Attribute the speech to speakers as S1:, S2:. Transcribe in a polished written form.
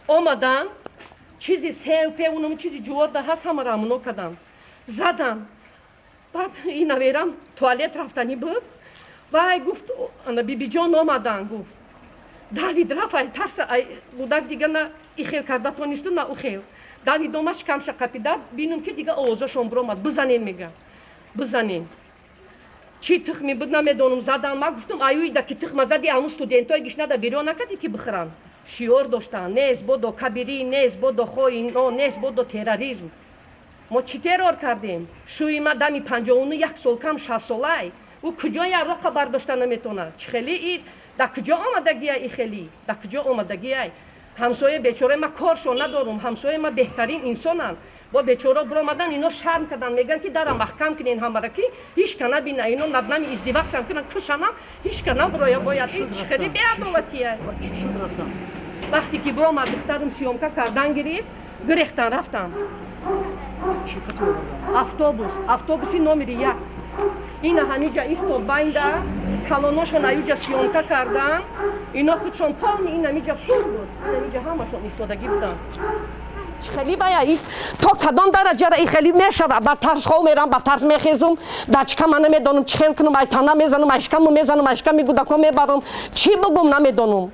S1: омадан чизи севпевунум чизи ҷуворда ҳаст ҳамаро муно кардам задам баъд инаверам туалет рафтанӣ буд вай гуфт ана бибиҷон омадан гуфт давид рафт ай тарса ай будак дига на ихел карда тонисту на ухел давид омад шикамша қапида бинум ки дига овозашон биромад бизанен мега бизанен чӣ тухми буд намедонам задам ма гуфтам аюида ки тухма зади аму студентои гишнада бирё накарди ки бихӯранд шиёр доштанд нест бодо кабирӣ нест бодо хоино нест бодо терроризм мо чӣ террор кардем шӯи ма дами 51 сол кам 60 солай ӯ куҷо яроқа бардошта наметонад чӣ хели и да куҷо омадагиай и хели да куҷо омадагиай ҳамсоя бечораи ма коршо надорум ҳамсояи ма беҳтарин инсонанд бо бечора биромадан ино шарм кардан мегӯянд ки дара маҳкам кунен ҳамара ки ҳичка набина ино наднами издивақсам кунан кушанам ҳичка набироя бояд чӣ хели беадолатияй вақте ки биромад духтарам сиёмка кардан гирифт гирехтан рафтам автобуси номери 1 ина ҳамиҷа истод байнда калоношон аюҷа сиёмка кардан ино худшон полни ин ҳамиҷа пул буд ҳамиҷа ҳамашон истодагӣ буданд чӣ хели бая то кадом дараҷара и хели мешавад ба тарсхо мерам ба тарс мехезум дачка ма намедонам чӣ хел кунам ай тана мезанам ай шикаму мезанам ай шиками кӯдако мебарам чӣ бигум намедонам